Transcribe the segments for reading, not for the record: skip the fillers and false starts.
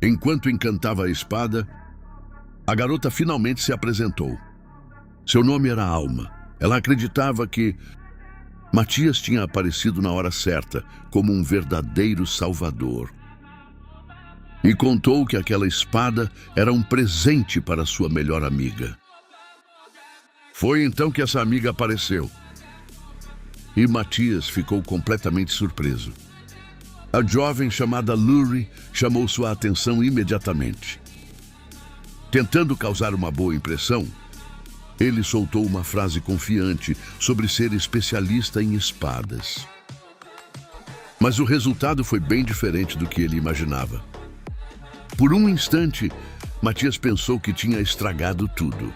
Enquanto encantava a espada, a garota finalmente se apresentou. Seu nome era Alma. Ela acreditava que Matias tinha aparecido na hora certa, como um verdadeiro salvador. E contou que aquela espada era um presente para sua melhor amiga. Foi então que essa amiga apareceu. E Matias ficou completamente surpreso. A jovem chamada Lurie chamou sua atenção imediatamente. Tentando causar uma boa impressão, ele soltou uma frase confiante sobre ser especialista em espadas. Mas o resultado foi bem diferente do que ele imaginava. Por um instante, Matias pensou que tinha estragado tudo.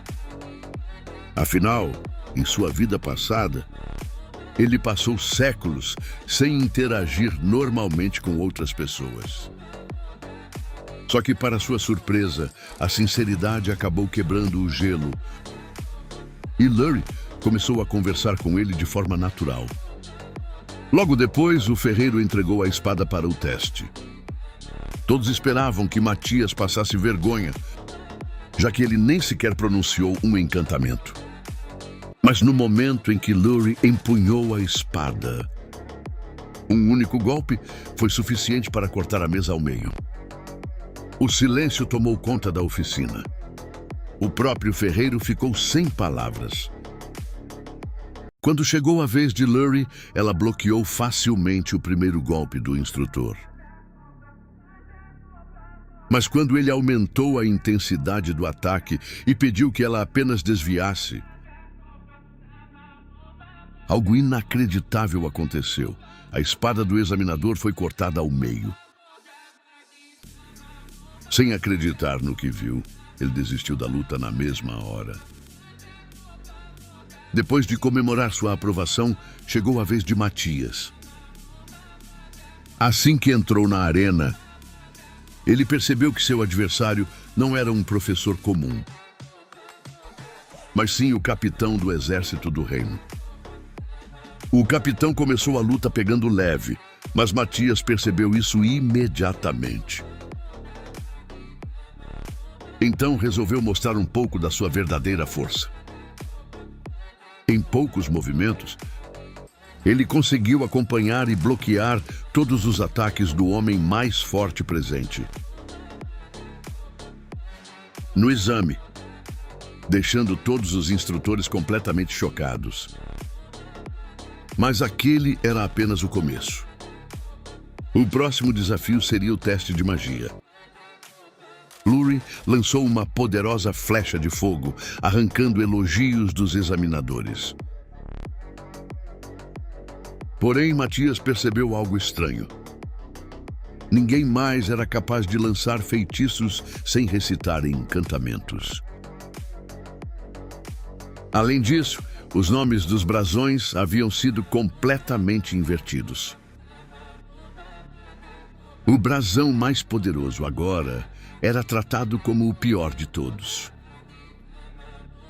Afinal, em sua vida passada, ele passou séculos sem interagir normalmente com outras pessoas. Só que, para sua surpresa, a sinceridade acabou quebrando o gelo. E Lurie começou a conversar com ele de forma natural. Logo depois, o ferreiro entregou a espada para o teste. Todos esperavam que Matias passasse vergonha, já que ele nem sequer pronunciou um encantamento. Mas no momento em que Lurie empunhou a espada, um único golpe foi suficiente para cortar a mesa ao meio. O silêncio tomou conta da oficina. O próprio ferreiro ficou sem palavras. Quando chegou a vez de Lurie, ela bloqueou facilmente o primeiro golpe do instrutor. Mas quando ele aumentou a intensidade do ataque e pediu que ela apenas desviasse, algo inacreditável aconteceu. A espada do examinador foi cortada ao meio. Sem acreditar no que viu, ele desistiu da luta na mesma hora. Depois de comemorar sua aprovação, chegou a vez de Matias. Assim que entrou na arena, ele percebeu que seu adversário não era um professor comum, mas sim o capitão do exército do reino. O capitão começou a luta pegando leve, mas Matias percebeu isso imediatamente. Então resolveu mostrar um pouco da sua verdadeira força. Em poucos movimentos, ele conseguiu acompanhar e bloquear todos os ataques do homem mais forte presente. No exame, deixando todos os instrutores completamente chocados. Mas aquele era apenas o começo. O próximo desafio seria o teste de magia. Lurie lançou uma poderosa flecha de fogo, arrancando elogios dos examinadores. Porém, Matias percebeu algo estranho. Ninguém mais era capaz de lançar feitiços sem recitar encantamentos. Além disso, os nomes dos brasões haviam sido completamente invertidos. O brasão mais poderoso agora era tratado como o pior de todos.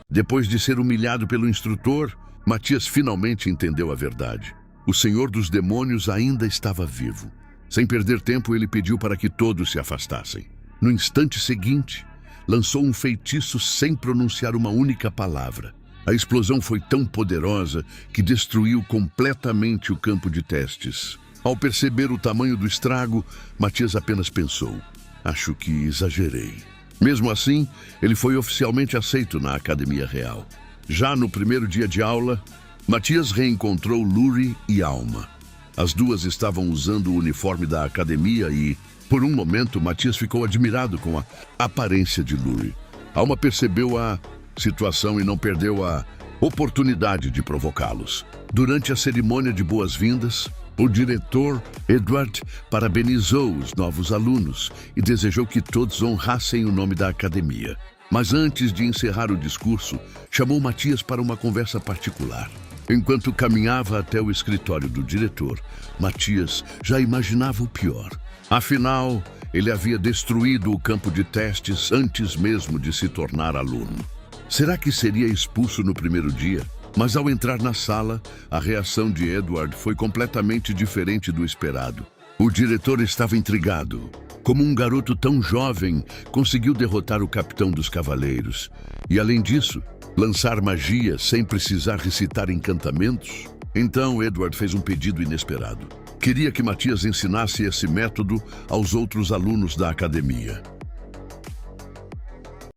Depois de ser humilhado pelo instrutor, Matias finalmente entendeu a verdade. O Senhor dos Demônios ainda estava vivo. Sem perder tempo, ele pediu para que todos se afastassem. No instante seguinte, lançou um feitiço sem pronunciar uma única palavra. A explosão foi tão poderosa que destruiu completamente o campo de testes. Ao perceber o tamanho do estrago, Matias apenas pensou: acho que exagerei. Mesmo assim, ele foi oficialmente aceito na Academia Real. Já no primeiro dia de aula, Matias reencontrou Lurie e Alma. As duas estavam usando o uniforme da academia e, por um momento, Matias ficou admirado com a aparência de Lurie. Alma percebeu a situação e não perdeu a oportunidade de provocá-los. Durante a cerimônia de boas-vindas, o diretor, Edward, parabenizou os novos alunos e desejou que todos honrassem o nome da academia. Mas antes de encerrar o discurso, chamou Matias para uma conversa particular. Enquanto caminhava até o escritório do diretor, Matias já imaginava o pior. Afinal, ele havia destruído o campo de testes antes mesmo de se tornar aluno. Será que seria expulso no primeiro dia? Mas ao entrar na sala, a reação de Edward foi completamente diferente do esperado. O diretor estava intrigado. Como um garoto tão jovem conseguiu derrotar o capitão dos cavaleiros e, além disso, lançar magia sem precisar recitar encantamentos? Então Edward fez um pedido inesperado. Queria que Matias ensinasse esse método aos outros alunos da academia.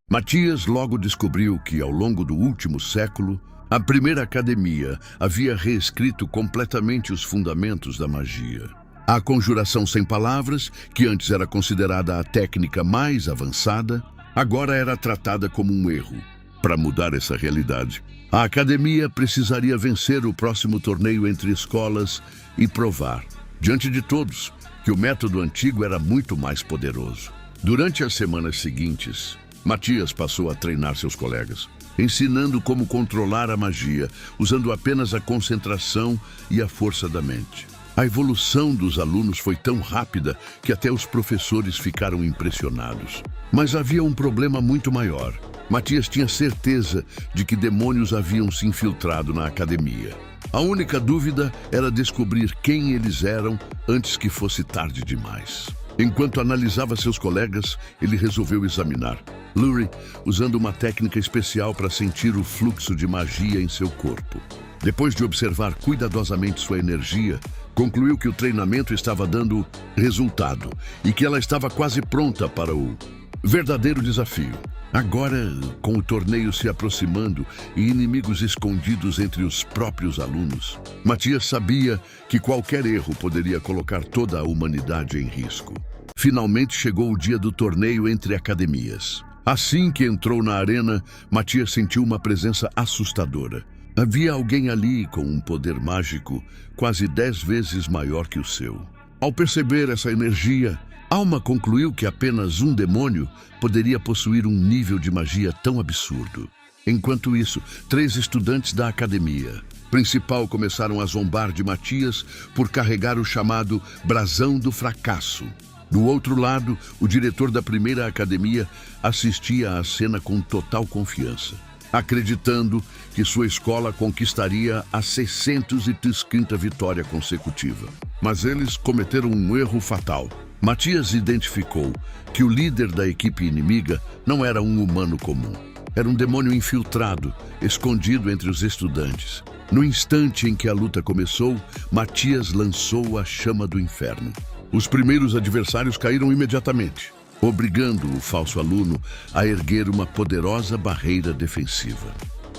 Matias logo descobriu que, ao longo do último século, a primeira academia havia reescrito completamente os fundamentos da magia. A conjuração sem palavras, que antes era considerada a técnica mais avançada, agora era tratada como um erro. Para mudar essa realidade, a academia precisaria vencer o próximo torneio entre escolas e provar, diante de todos, que o método antigo era muito mais poderoso. Durante as semanas seguintes, Matias passou a treinar seus colegas, ensinando como controlar a magia, usando apenas a concentração e a força da mente. A evolução dos alunos foi tão rápida que até os professores ficaram impressionados. Mas havia um problema muito maior. Matias tinha certeza de que demônios haviam se infiltrado na academia. A única dúvida era descobrir quem eles eram antes que fosse tarde demais. Enquanto analisava seus colegas, ele resolveu examinar Lurie, usando uma técnica especial para sentir o fluxo de magia em seu corpo. Depois de observar cuidadosamente sua energia, concluiu que o treinamento estava dando resultado e que ela estava quase pronta para o verdadeiro desafio. Agora, com o torneio se aproximando e inimigos escondidos entre os próprios alunos, Matias sabia que qualquer erro poderia colocar toda a humanidade em risco. Finalmente chegou o dia do torneio entre academias. Assim que entrou na arena, Matias sentiu uma presença assustadora. Havia alguém ali com um poder mágico quase 10 vezes maior que o seu. Ao perceber essa energia, Alma concluiu que apenas um demônio poderia possuir um nível de magia tão absurdo. Enquanto isso, 3 estudantes da academia principal começaram a zombar de Matias por carregar o chamado brasão do fracasso. Do outro lado, o diretor da primeira academia assistia à cena com total confiança, acreditando que sua escola conquistaria a 605ª vitória consecutiva. Mas eles cometeram um erro fatal. Matias identificou que o líder da equipe inimiga não era um humano comum. Era um demônio infiltrado, escondido entre os estudantes. No instante em que a luta começou, Matias lançou a chama do inferno. Os primeiros adversários caíram imediatamente, obrigando o falso aluno a erguer uma poderosa barreira defensiva.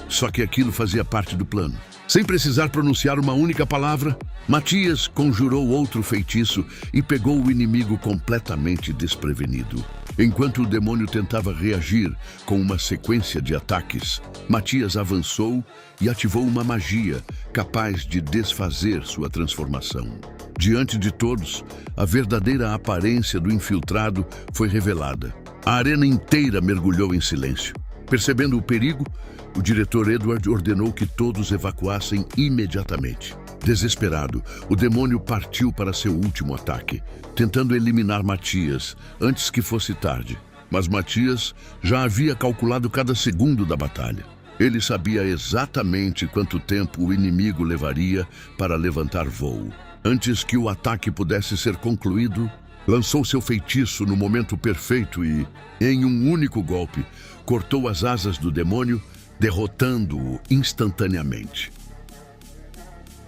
Só que aquilo fazia parte do plano. Sem precisar pronunciar uma única palavra, Matias conjurou outro feitiço e pegou o inimigo completamente desprevenido. Enquanto o demônio tentava reagir com uma sequência de ataques, Matias avançou e ativou uma magia capaz de desfazer sua transformação. Diante de todos, a verdadeira aparência do infiltrado foi revelada. A arena inteira mergulhou em silêncio. Percebendo o perigo, o diretor Edward ordenou que todos evacuassem imediatamente. Desesperado, o demônio partiu para seu último ataque, tentando eliminar Matias antes que fosse tarde. Mas Matias já havia calculado cada segundo da batalha. Ele sabia exatamente quanto tempo o inimigo levaria para levantar voo. Antes que o ataque pudesse ser concluído, lançou seu feitiço no momento perfeito e, em um único golpe, cortou as asas do demônio, derrotando-o instantaneamente.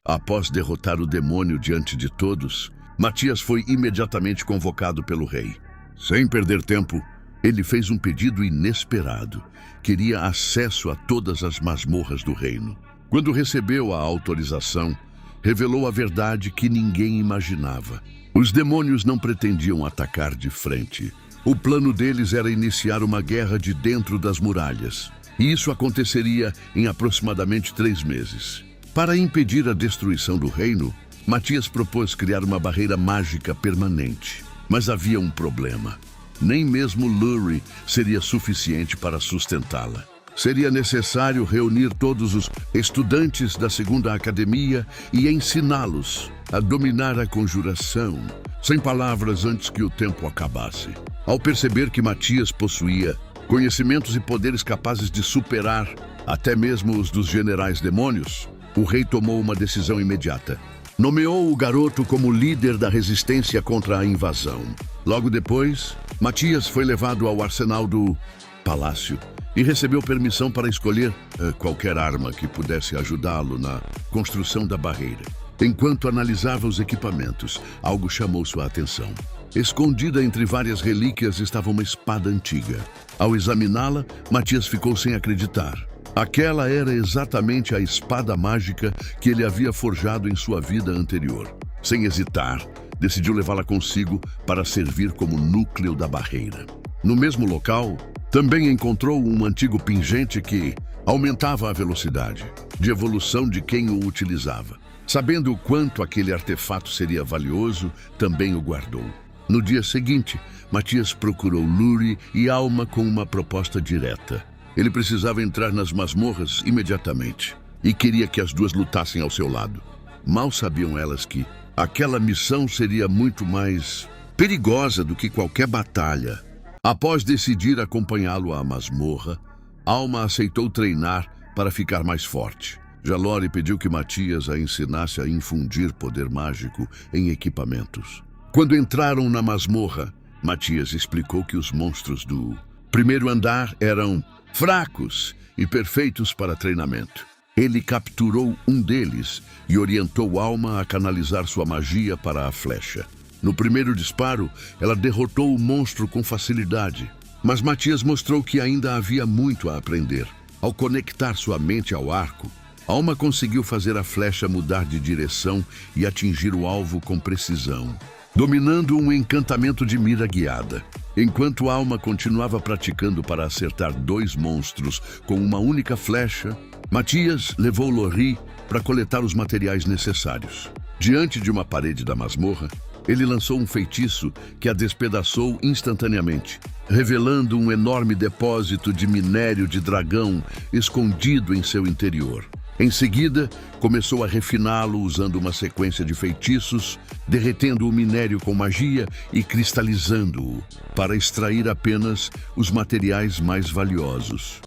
Após derrotar o demônio diante de todos, Matias foi imediatamente convocado pelo rei. Sem perder tempo, ele fez um pedido inesperado. Queria acesso a todas as masmorras do reino. Quando recebeu a autorização, revelou a verdade que ninguém imaginava. Os demônios não pretendiam atacar de frente. O plano deles era iniciar uma guerra de dentro das muralhas. E isso aconteceria em aproximadamente 3 meses. Para impedir a destruição do reino, Matias propôs criar uma barreira mágica permanente. Mas havia um problema. Nem mesmo Lurie seria suficiente para sustentá-la. Seria necessário reunir todos os estudantes da segunda academia e ensiná-los a dominar a conjuração, sem palavras antes que o tempo acabasse. Ao perceber que Matias possuía conhecimentos e poderes capazes de superar até mesmo os dos generais demônios, o rei tomou uma decisão imediata. Nomeou o garoto como líder da resistência contra a invasão. Logo depois, Matias foi levado ao arsenal do palácio e recebeu permissão para escolher qualquer arma que pudesse ajudá-lo na construção da barreira. Enquanto analisava os equipamentos, algo chamou sua atenção. Escondida entre várias relíquias estava uma espada antiga. Ao examiná-la, Matias ficou sem acreditar. Aquela era exatamente a espada mágica que ele havia forjado em sua vida anterior. Sem hesitar, decidiu levá-la consigo para servir como núcleo da barreira. No mesmo local, também encontrou um antigo pingente que aumentava a velocidade de evolução de quem o utilizava. Sabendo o quanto aquele artefato seria valioso, também o guardou. No dia seguinte, Matias procurou Luri e Alma com uma proposta direta. Ele precisava entrar nas masmorras imediatamente e queria que as duas lutassem ao seu lado. Mal sabiam elas que aquela missão seria muito mais perigosa do que qualquer batalha. Após decidir acompanhá-lo à masmorra, Alma aceitou treinar para ficar mais forte. Já Lori pediu que Matias a ensinasse a infundir poder mágico em equipamentos. Quando entraram na masmorra, Matias explicou que os monstros do primeiro andar eram fracos e perfeitos para treinamento. Ele capturou um deles e orientou Alma a canalizar sua magia para a flecha. No primeiro disparo, ela derrotou o monstro com facilidade, mas Matias mostrou que ainda havia muito a aprender. Ao conectar sua mente ao arco, Alma conseguiu fazer a flecha mudar de direção e atingir o alvo com precisão, dominando um encantamento de mira guiada. Enquanto Alma continuava praticando para acertar dois monstros com uma única flecha, Matias levou Lori para coletar os materiais necessários. Diante de uma parede da masmorra, ele lançou um feitiço que a despedaçou instantaneamente, revelando um enorme depósito de minério de dragão escondido em seu interior. Em seguida, começou a refiná-lo usando uma sequência de feitiços, derretendo o minério com magia e cristalizando-o, para extrair apenas os materiais mais valiosos.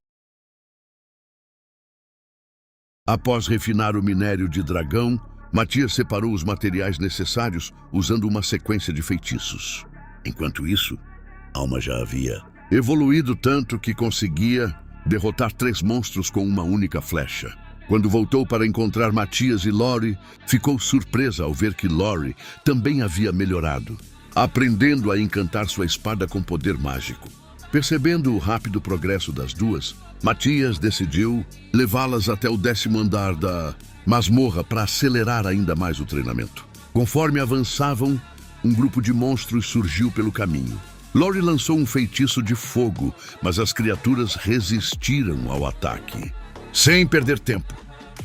Após refinar o minério de dragão, Matias separou os materiais necessários usando uma sequência de feitiços. Enquanto isso, Alma já havia evoluído tanto que conseguia derrotar 3 monstros com uma única flecha. Quando voltou para encontrar Matias e Lori, ficou surpresa ao ver que Lori também havia melhorado, aprendendo a encantar sua espada com poder mágico. Percebendo o rápido progresso das duas, Matias decidiu levá-las até o 10º andar da masmorra para acelerar ainda mais o treinamento. Conforme avançavam, um grupo de monstros surgiu pelo caminho. Lori lançou um feitiço de fogo, mas as criaturas resistiram ao ataque. Sem perder tempo,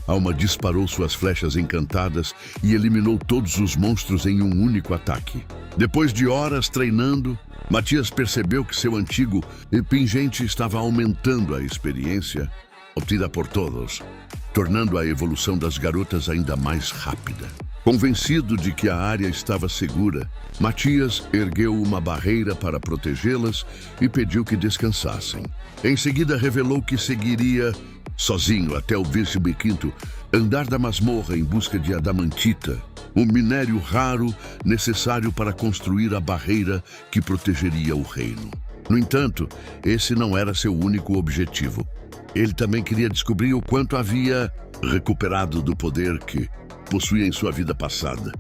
Alma disparou suas flechas encantadas e eliminou todos os monstros em um único ataque. Depois de horas treinando, Matias percebeu que seu antigo pingente estava aumentando a experiência obtida por todos, tornando a evolução das garotas ainda mais rápida. Convencido de que a área estava segura, Matias ergueu uma barreira para protegê-las e pediu que descansassem. Em seguida, revelou que seguiria sozinho até o 25º andar da masmorra em busca de adamantita, um minério raro necessário para construir a barreira que protegeria o reino. No entanto, esse não era seu único objetivo. Ele também queria descobrir o quanto havia recuperado do poder que possuía em sua vida passada.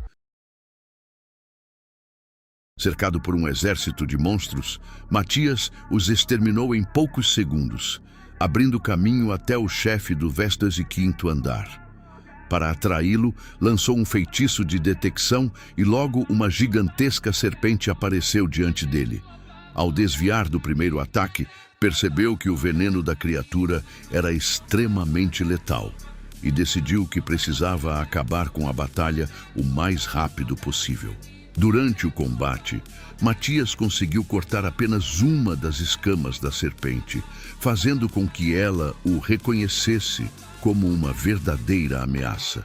Cercado por um exército de monstros, Matias os exterminou em poucos segundos, abrindo caminho até o chefe do 25º andar. Para atraí-lo, lançou um feitiço de detecção e logo uma gigantesca serpente apareceu diante dele. Ao desviar do primeiro ataque, percebeu que o veneno da criatura era extremamente letal e decidiu que precisava acabar com a batalha o mais rápido possível. Durante o combate, Matias conseguiu cortar apenas uma das escamas da serpente, fazendo com que ela o reconhecesse como uma verdadeira ameaça.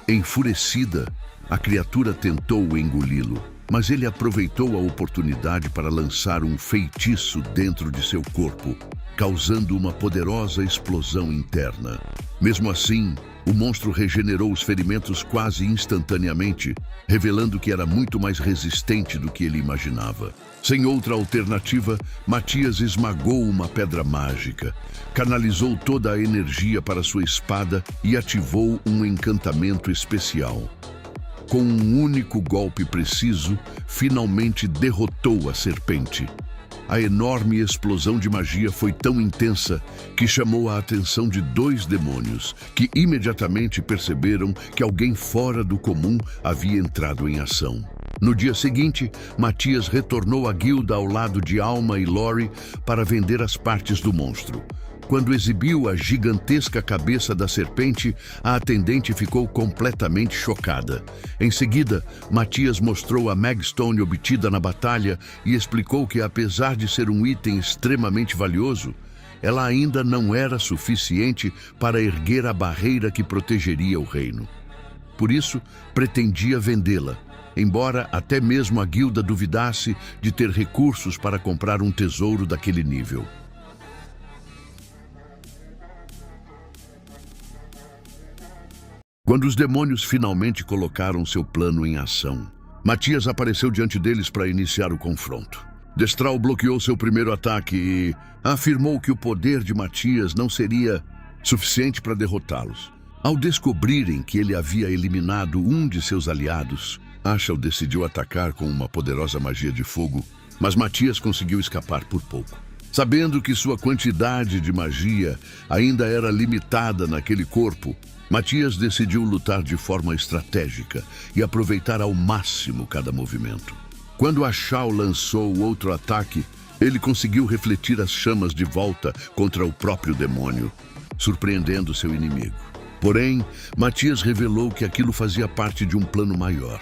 Enfurecida, a criatura tentou engoli-lo, mas ele aproveitou a oportunidade para lançar um feitiço dentro de seu corpo, causando uma poderosa explosão interna. Mesmo assim, O monstro regenerou os ferimentos quase instantaneamente, revelando que era muito mais resistente do que ele imaginava. Sem outra alternativa, Matias esmagou uma pedra mágica, canalizou toda a energia para sua espada e ativou um encantamento especial. Com um único golpe preciso, finalmente derrotou a serpente. A enorme explosão de magia foi tão intensa que chamou a atenção de 2 demônios, que imediatamente perceberam que alguém fora do comum havia entrado em ação. No dia seguinte, Matias retornou à guilda ao lado de Alma e Lori para vender as partes do monstro. Quando exibiu a gigantesca cabeça da serpente, a atendente ficou completamente chocada. Em seguida, Matias mostrou a Magstone obtida na batalha e explicou que, apesar de ser um item extremamente valioso, ela ainda não era suficiente para erguer a barreira que protegeria o reino. Por isso, pretendia vendê-la, embora até mesmo a guilda duvidasse de ter recursos para comprar um tesouro daquele nível. Quando os demônios finalmente colocaram seu plano em ação, Matias apareceu diante deles para iniciar o confronto. Destral bloqueou seu primeiro ataque e afirmou que o poder de Matias não seria suficiente para derrotá-los. Ao descobrirem que ele havia eliminado um de seus aliados, Ashal decidiu atacar com uma poderosa magia de fogo, mas Matias conseguiu escapar por pouco. Sabendo que sua quantidade de magia ainda era limitada naquele corpo, Matias decidiu lutar de forma estratégica e aproveitar ao máximo cada movimento. Quando Ashal lançou outro ataque, ele conseguiu refletir as chamas de volta contra o próprio demônio, surpreendendo seu inimigo. Porém, Matias revelou que aquilo fazia parte de um plano maior.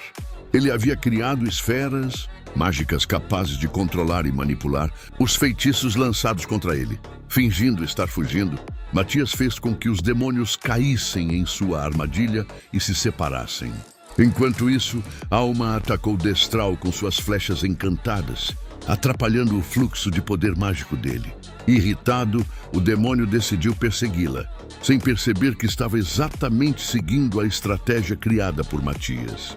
Ele havia criado esferas mágicas capazes de controlar e manipular os feitiços lançados contra ele. Fingindo estar fugindo, Matias fez com que os demônios caíssem em sua armadilha e se separassem. Enquanto isso, Alma atacou Destral com suas flechas encantadas, atrapalhando o fluxo de poder mágico dele. Irritado, o demônio decidiu persegui-la, sem perceber que estava exatamente seguindo a estratégia criada por Matias.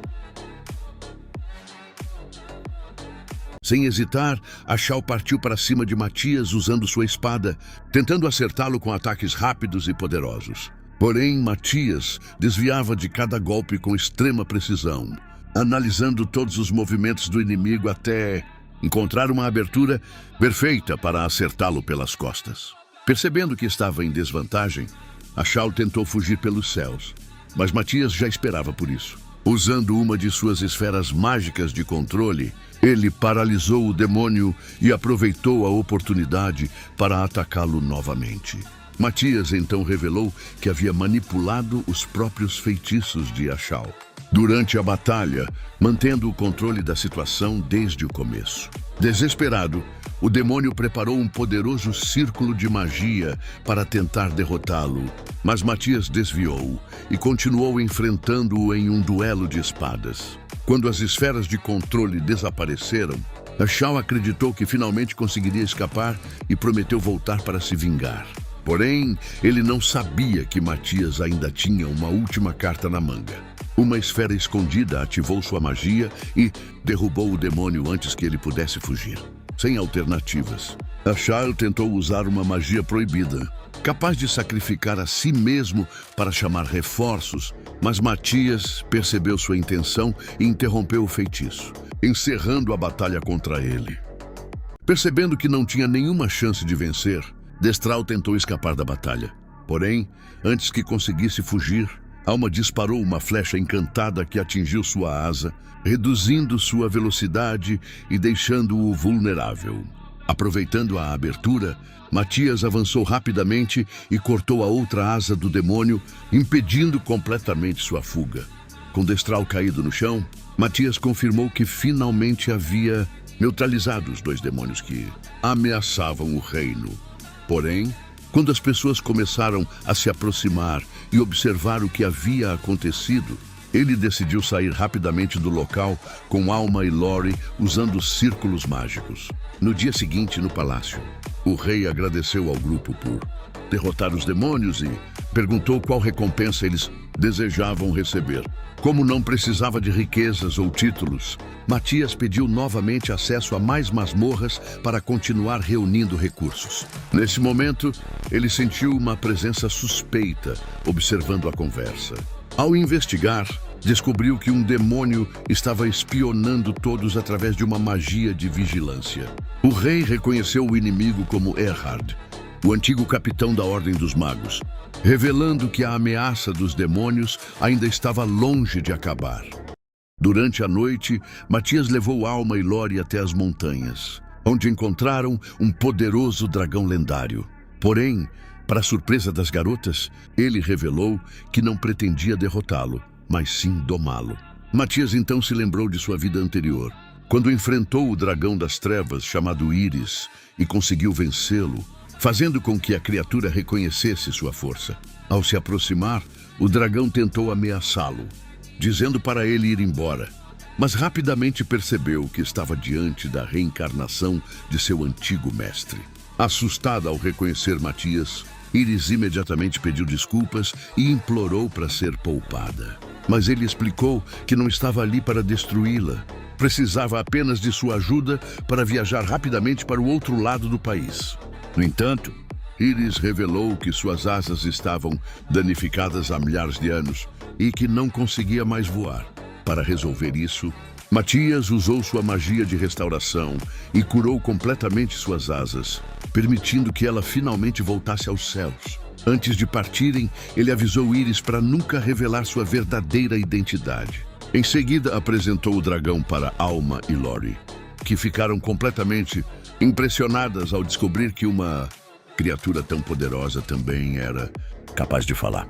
Sem hesitar, Ashal partiu para cima de Matias usando sua espada, tentando acertá-lo com ataques rápidos e poderosos. Porém, Matias desviava de cada golpe com extrema precisão, analisando todos os movimentos do inimigo até encontrar uma abertura perfeita para acertá-lo pelas costas. Percebendo que estava em desvantagem, Ashal tentou fugir pelos céus, mas Matias já esperava por isso. Usando uma de suas esferas mágicas de controle, ele paralisou o demônio e aproveitou a oportunidade para atacá-lo novamente. Matias então revelou que havia manipulado os próprios feitiços de Ashal durante a batalha, mantendo o controle da situação desde o começo. Desesperado, o demônio preparou um poderoso círculo de magia para tentar derrotá-lo, mas Matias desviou e continuou enfrentando-o em um duelo de espadas. Quando as esferas de controle desapareceram, Ashal acreditou que finalmente conseguiria escapar e prometeu voltar para se vingar. Porém, ele não sabia que Matias ainda tinha uma última carta na manga. Uma esfera escondida ativou sua magia e derrubou o demônio antes que ele pudesse fugir. Sem alternativas, Ashal tentou usar uma magia proibida, capaz de sacrificar a si mesmo para chamar reforços, mas Matias percebeu sua intenção e interrompeu o feitiço, encerrando a batalha contra ele. Percebendo que não tinha nenhuma chance de vencer, Destral tentou escapar da batalha. Porém, antes que conseguisse fugir, Alma disparou uma flecha encantada que atingiu sua asa, reduzindo sua velocidade e deixando-o vulnerável. Aproveitando a abertura, Matias avançou rapidamente e cortou a outra asa do demônio, impedindo completamente sua fuga. Com Destral caído no chão, Matias confirmou que finalmente havia neutralizado os 2 demônios que ameaçavam o reino. Porém, quando as pessoas começaram a se aproximar e observar o que havia acontecido, ele decidiu sair rapidamente do local com Alma e Lori usando círculos mágicos. No dia seguinte, no palácio, o rei agradeceu ao grupo por derrotar os demônios e perguntou qual recompensa eles desejavam receber. Como não precisava de riquezas ou títulos, Matias pediu novamente acesso a mais masmorras para continuar reunindo recursos. Nesse momento, ele sentiu uma presença suspeita observando a conversa. Ao investigar, descobriu que um demônio estava espionando todos através de uma magia de vigilância. O rei reconheceu o inimigo como Erhard, o antigo capitão da Ordem dos Magos, revelando que a ameaça dos demônios ainda estava longe de acabar. Durante a noite, Matias levou Alma e Lori até as montanhas, onde encontraram um poderoso dragão lendário. Porém, para surpresa das garotas, ele revelou que não pretendia derrotá-lo, mas sim domá-lo. Matias então se lembrou de sua vida anterior, quando enfrentou o dragão das trevas chamado Íris e conseguiu vencê-lo, fazendo com que a criatura reconhecesse sua força. Ao se aproximar, o dragão tentou ameaçá-lo, dizendo para ele ir embora, mas rapidamente percebeu que estava diante da reencarnação de seu antigo mestre. Assustada ao reconhecer Matias, Íris imediatamente pediu desculpas e implorou para ser poupada. Mas ele explicou que não estava ali para destruí-la. Precisava apenas de sua ajuda para viajar rapidamente para o outro lado do país. No entanto, Íris revelou que suas asas estavam danificadas há milhares de anos e que não conseguia mais voar. Para resolver isso, Matias usou sua magia de restauração e curou completamente suas asas, permitindo que ela finalmente voltasse aos céus. Antes de partirem, ele avisou Íris para nunca revelar sua verdadeira identidade. Em seguida, apresentou o dragão para Alma e Lori, que ficaram completamente impressionadas ao descobrir que uma criatura tão poderosa também era capaz de falar.